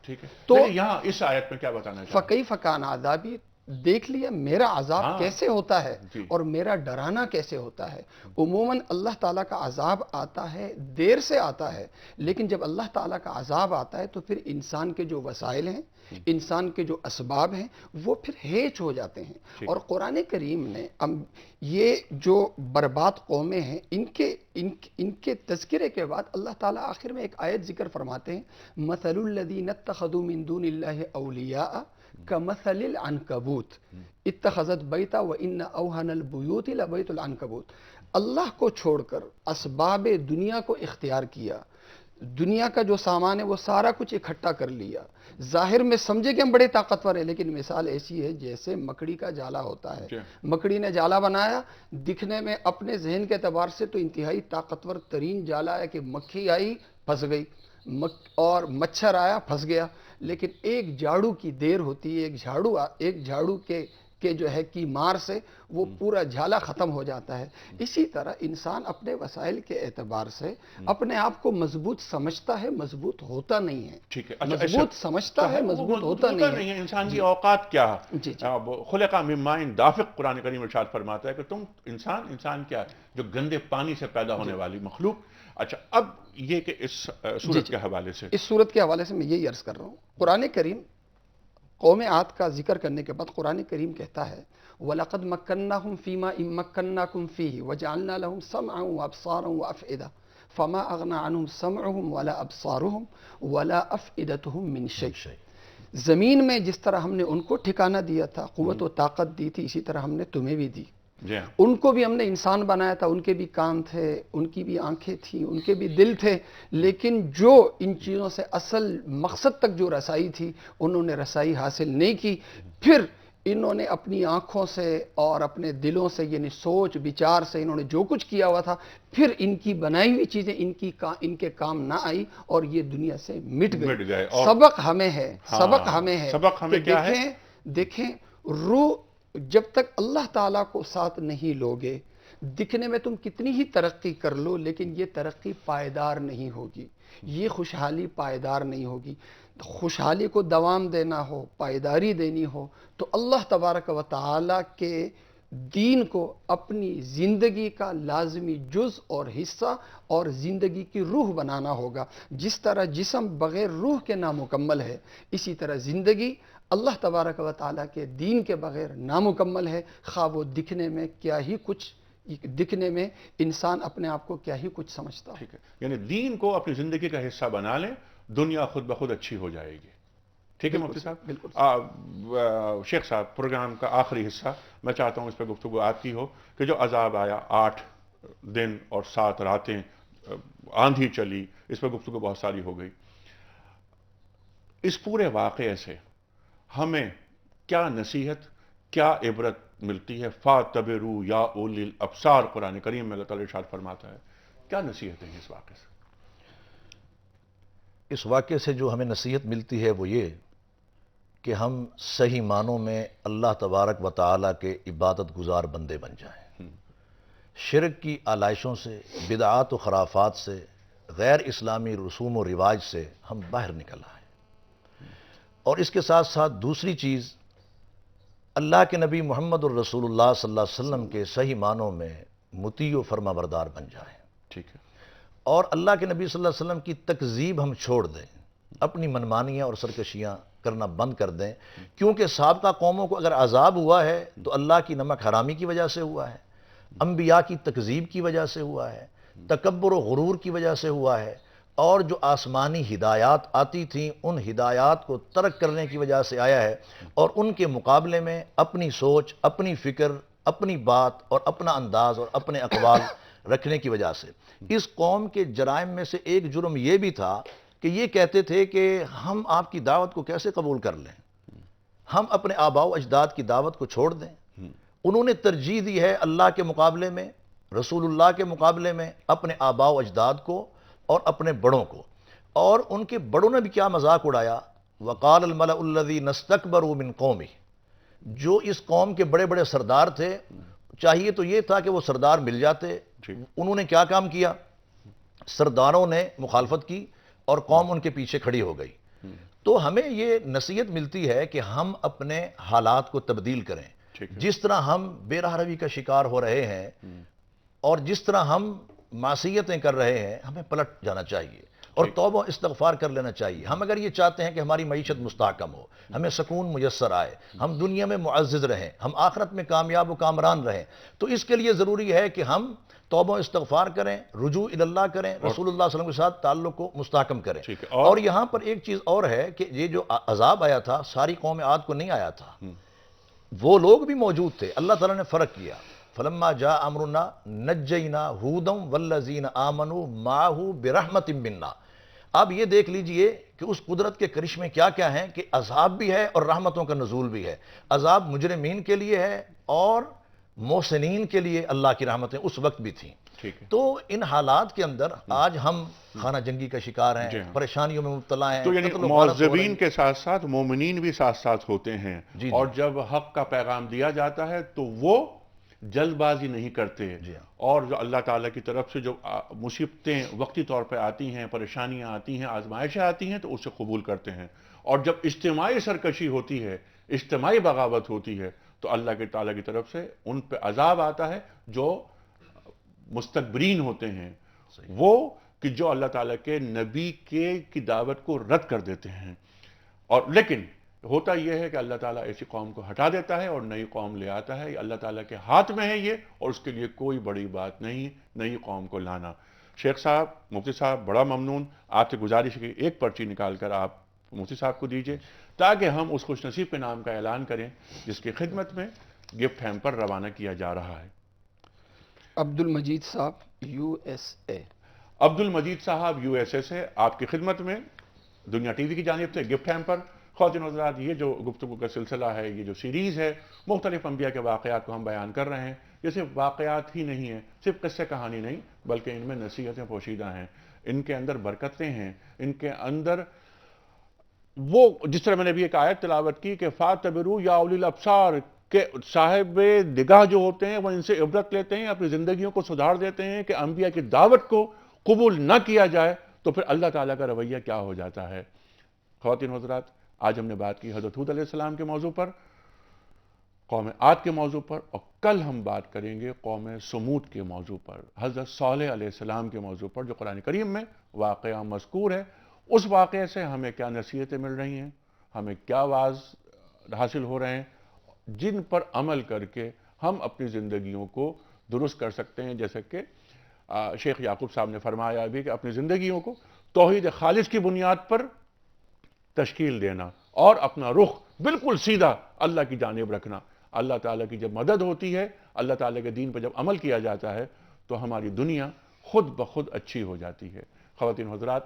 Speaker 1: تو یہاں اس آیت میں کیا بتانا چاہتے ہیں؟
Speaker 4: فَكَيْفَ كَانَ عَذَابِي, دیکھ لیا میرا عذاب کیسے ہوتا ہے اور میرا ڈرانا کیسے ہوتا ہے. عموماً اللہ تعالیٰ کا عذاب آتا ہے, دیر سے آتا ہے, لیکن جب اللہ تعالیٰ کا عذاب آتا ہے تو پھر انسان کے جو وسائل ہیں, انسان کے جو اسباب ہیں, وہ پھر ہیچ ہو جاتے ہیں. اور قرآن کریم نے یہ جو برباد قومیں ہیں ان کے تذکرے کے بعد اللہ تعالیٰ آخر میں ایک آیت ذکر فرماتے ہیں, مَثَلُ الَّذِينَ اتَّخَذُوا مِن دُونِ اللَّهِ أَوْلِيَاءَ كَمَثَلِ الْعَنكَبُوتِ اتَّخَذَتْ بَيْتًا وَإِنَّ أَوْهَنَ الْبُيُوتِ لَبَيْتُ الْعَنكَبُوتِ. اللہ کو چھوڑ کر اسباب دنیا کو اختیار کیا, دنیا کا جو سامان ہے وہ سارا کچھ اکٹھا کر لیا، ظاہر میں سمجھے کہ ہم بڑے طاقتور ہیں، لیکن مثال ایسی ہے جیسے مکڑی کا جالا ہوتا ہے. مکڑی نے جالا بنایا، دکھنے میں اپنے ذہن کے اعتبار سے تو انتہائی طاقتور ترین جالا ہے کہ مکھی آئی پھنس گئی، اور مچھر آیا پھنس گیا، لیکن ایک جھاڑو کی دیر ہوتی ہے، ایک جھاڑو کے جو ہے کی مار سے وہ پورا جھالا ختم ہو جاتا ہے. اسی طرح انسان اپنے وسائل کے اعتبار سے اپنے آپ کو مضبوط سمجھتا ہے، مضبوط ہوتا نہیں ہے.
Speaker 1: ٹھیک ہے،
Speaker 4: مضبوط سمجھتا ہے، مضبوط ہوتا نہیں ہے.
Speaker 1: انسان کی اوقات کیا ہے؟
Speaker 4: جی
Speaker 1: خلق من ماء دافق قرآن کریم ارشاد فرماتا ہے کہ تم انسان کیا ہے؟ جو گندے پانی سے پیدا ہونے والی مخلوق. اچھا، اب یہ کہ اس صورت کے حوالے سے،
Speaker 4: اس صورت کے حوالے سے میں یہی عرض کر رہا ہوں، قرآن کریم قوم عاد کا ذکر کرنے کے بعد قرآن کریم کہتا ہے وَلَقَدْ مَكَّنَّاهُمْ فِي مَا إِن مَكَّنَّاكُمْ فِيهِ وَجَعَلْنَا لَهُمْ سَمْعًا وَأَبْصَارًا وَأَفْئِدَةً فَمَا أَغْنَى عَنْهُمْ سَمْعُهُمْ وَلَا أَبْصَارُهُم وَلَا أَفْئِدَتُهُم مِّن شَيْءٍ. زمین میں جس طرح ہم نے ان کو ٹھکانہ دیا تھا، قوت و طاقت دی تھی، اسی طرح ہم نے تمہیں بھی دی. ان کو بھی ہم نے انسان بنایا تھا، ان کے بھی کان تھے، ان کی بھی آنکھیں تھیں، ان کے بھی دل تھے، لیکن جو ان چیزوں سے اصل مقصد تک جو رسائی تھی انہوں نے رسائی حاصل نہیں کی. پھر انہوں نے اپنی آنکھوں سے اور اپنے دلوں سے، یعنی سوچ بچار سے انہوں نے جو کچھ کیا ہوا تھا، پھر ان کی بنائی ہوئی چیزیں ان کے کام نہ آئی اور یہ دنیا سے مٹ گئے. سبق ہمیں ہے، سبق ہمیں ہے.
Speaker 1: سبق ہمیں کیا ہے؟
Speaker 4: دیکھیں روح جب تک اللہ تعالیٰ کو ساتھ نہیں لوگے، دکھنے میں تم کتنی ہی ترقی کر لو، لیکن یہ ترقی پائیدار نہیں ہوگی، یہ خوشحالی پائیدار نہیں ہوگی. خوشحالی کو دوام دینا ہو، پائیداری دینی ہو، تو اللہ تبارک و تعالیٰ کے دین کو اپنی زندگی کا لازمی جز اور حصہ اور زندگی کی روح بنانا ہوگا. جس طرح جسم بغیر روح کے نامکمل ہے، اسی طرح زندگی اللہ تبارک و تعالیٰ کے دین کے بغیر نامکمل ہے. خواہ وہ دکھنے میں کیا ہی کچھ، دکھنے میں انسان اپنے آپ کو کیا ہی کچھ سمجھتا ہو.
Speaker 1: ٹھیک ہے، یعنی دین کو اپنی زندگی کا حصہ بنا لیں، دنیا خود بخود اچھی ہو جائے گی. ٹھیک ہے مفتی صاحب؟
Speaker 4: بالکل.
Speaker 1: شیخ صاحب، پروگرام کا آخری حصہ میں چاہتا ہوں اس پہ گفتگو آپ کی ہو کہ جو عذاب آیا 8 دن اور 7 راتیں، آندھی چلی، اس پہ گفتگو بہت ساری ہو گئی. اس پورے واقعے سے ہمیں کیا نصیحت، کیا عبرت ملتی ہے؟ فَاتَبِرُوا یا اولی الابصار قرآن کریم میں اللہ تعالیٰ ارشاد فرماتا ہے. کیا نصیحت ہے اس واقعے سے؟
Speaker 3: اس واقعے سے جو ہمیں نصیحت ملتی ہے وہ یہ کہ ہم صحیح معنوں میں اللہ تبارک و تعالیٰ کے عبادت گزار بندے بن جائیں. شرک کی آلائشوں سے، بدعات و خرافات سے، غیر اسلامی رسوم و رواج سے ہم باہر نکل آئیں. اور اس کے ساتھ ساتھ دوسری چیز، اللہ کے نبی محمد الرسول اللہ صلی اللہ علیہ وسلم کے صحیح معنوں میں مطیع و فرما بردار بن جائیں.
Speaker 1: ٹھیک ہے.
Speaker 3: اور اللہ کے نبی صلی اللہ علیہ وسلم کی تکذیب ہم چھوڑ دیں، اپنی منمانیاں اور سرکشیاں کرنا بند کر دیں. کیونکہ سابقہ قوموں کو اگر عذاب ہوا ہے تو اللہ کی نمک حرامی کی وجہ سے ہوا ہے، انبیاء کی تکذیب کی وجہ سے ہوا ہے، تکبر و غرور کی وجہ سے ہوا ہے، اور جو آسمانی ہدایات آتی تھیں ان ہدایات کو ترک کرنے کی وجہ سے آیا ہے، اور ان کے مقابلے میں اپنی سوچ، اپنی فکر، اپنی بات اور اپنا انداز اور اپنے اقوال رکھنے کی وجہ سے. اس قوم کے جرائم میں سے ایک جرم یہ بھی تھا کہ یہ کہتے تھے کہ ہم آپ کی دعوت کو کیسے قبول کر لیں، ہم اپنے آباء و اجداد کی دعوت کو چھوڑ دیں. انہوں نے ترجیح دی ہے اللہ کے مقابلے میں، رسول اللہ کے مقابلے میں اپنے آباء و اجداد کو اور اپنے بڑوں کو. اور ان کے بڑوں نے بھی کیا مذاق اڑایا، وقال الملأ الذین استکبروا من قومہ. جو اس قوم کے بڑے بڑے سردار تھے، چاہیے تو یہ تھا کہ وہ سردار مل جاتے. انہوں نے کیا کام کیا؟ سرداروں نے مخالفت کی اور قوم ان کے پیچھے کھڑی ہو گئی. تو ہمیں یہ نصیحت ملتی ہے کہ ہم اپنے حالات کو تبدیل کریں. جس طرح ہم بے راہ روی کا شکار ہو رہے ہیں اور جس طرح ہم معصیتیں کر رہے ہیں، ہمیں پلٹ جانا چاہیے اور توبہ و استغفار کر لینا چاہیے. ہم اگر یہ چاہتے ہیں کہ ہماری معیشت مستحکم ہو، ہمیں سکون میسر آئے، ہم دنیا میں معزز رہیں، ہم آخرت میں کامیاب و کامران رہیں، تو اس کے لیے ضروری ہے کہ ہم توبہ و استغفار کریں، رجوع اللہ کریں، رسول اللہ صلی اللہ علیہ وسلم کے ساتھ تعلق کو مستحکم کریں. اور یہاں پر ایک چیز اور ہے کہ یہ جو عذاب آیا تھا ساری قوم عاد کو نہیں آیا تھا، وہ لوگ بھی موجود تھے. اللہ تعالیٰ نے فرق کیا. فلما جاء امرنا نجینا ہودم والذین آمنوا معه برحمت منا. اب یہ دیکھ لیجئے کہ اس قدرت کے کرشمے کیا کیا ہیں کہ عذاب بھی ہے اور رحمتوں کا نزول بھی ہے. عذاب مجرمین کے لیے ہے اور محسنین کے لیے اللہ کی رحمتیں اس وقت بھی تھیں.
Speaker 1: ٹھیک ہے.
Speaker 3: تو ان حالات کے اندر آج ہم خانہ جنگی کا شکار ہیں, پریشانیوں میں مبتلا ہیں.
Speaker 1: تو یعنی
Speaker 3: قتل و غارت ہو رہی
Speaker 1: معذبین کے ساتھ ساتھ مومنین بھی ساتھ ساتھ ہوتے ہیں, اور جب حق کا پیغام دیا جاتا ہے تو وہ جلد بازی نہیں کرتے, اور جو اللہ تعالیٰ کی طرف سے جو مصیبتیں وقتی طور پہ آتی ہیں, پریشانیاں آتی ہیں, آزمائشیں آتی ہیں, تو اسے قبول کرتے ہیں. اور جب اجتماعی سرکشی ہوتی ہے, اجتماعی بغاوت ہوتی ہے, تو اللہ کے تعالیٰ کی طرف سے ان پہ عذاب آتا ہے جو مستکبرین ہوتے ہیں, وہ کہ جو اللہ تعالیٰ کے نبی کی دعوت کو رد کر دیتے ہیں. اور لیکن ہوتا یہ ہے کہ اللہ تعالیٰ ایسی قوم کو ہٹا دیتا ہے اور نئی قوم لے آتا ہے. اللہ تعالیٰ کے ہاتھ میں ہے یہ, اور اس کے لیے کوئی بڑی بات نہیں نئی قوم کو لانا. شیخ صاحب, مفتی صاحب, بڑا ممنون. آپ سے گزارش ہے کہ ایک پرچی نکال کر آپ مفتی صاحب کو دیجئے تاکہ ہم اس خوش نصیب کے نام کا اعلان کریں جس کی خدمت میں گفٹ ہیمپر روانہ کیا جا رہا ہے.
Speaker 4: عبد المجید صاحب USA.
Speaker 1: عبد المجید صاحب USA سے آپ کی خدمت میں دنیا ٹی وی کی جانب سے گفٹ ہیمپر. خواتین و حضرات, یہ جو گفتگو کا سلسلہ ہے, یہ جو سیریز ہے, مختلف انبیاء کے واقعات کو ہم بیان کر رہے ہیں. یہ صرف واقعات ہی نہیں ہیں, صرف قصے کہانی نہیں, بلکہ ان میں نصیحتیں پوشیدہ ہیں, ان کے اندر برکتیں ہیں, ان کے اندر وہ جس طرح میں نے بھی ایک آیت تلاوت کی کہ فَاتَبِرُوا یا اولی الابصار, کہ صاحب نگاہ جو ہوتے ہیں وہ ان سے عبرت لیتے ہیں, اپنی زندگیوں کو سدھار دیتے ہیں کہ انبیاء کی دعوت کو قبول نہ کیا جائے تو پھر اللہ تعالیٰ کا رویہ کیا ہو جاتا ہے. خواتین و حضرات, آج ہم نے بات کی حضرت ہود علیہ السلام کے موضوع پر, قوم عاد کے موضوع پر, اور کل ہم بات کریں گے قوم سمود کے موضوع پر, حضرت صالح علیہ السلام کے موضوع پر, جو قرآن کریم میں واقعہ مذکور ہے. اس واقعے سے ہمیں کیا نصیحتیں مل رہی ہیں, ہمیں کیا واعظ حاصل ہو رہے ہیں, جن پر عمل کر کے ہم اپنی زندگیوں کو درست کر سکتے ہیں. جیسے کہ شیخ یعقوب صاحب نے فرمایا بھی کہ اپنی زندگیوں کو توحید خالص کی بنیاد پر تشکیل دینا اور اپنا رخ بالکل سیدھا اللہ کی جانب رکھنا. اللہ تعالیٰ کی جب مدد ہوتی ہے, اللہ تعالیٰ کے دین پر جب عمل کیا جاتا ہے, تو ہماری دنیا خود بخود اچھی ہو جاتی ہے. خواتین و حضرات,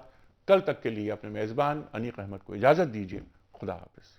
Speaker 1: کل تک کے لیے اپنے میزبان انیق احمد کو اجازت دیجیے. خدا حافظ.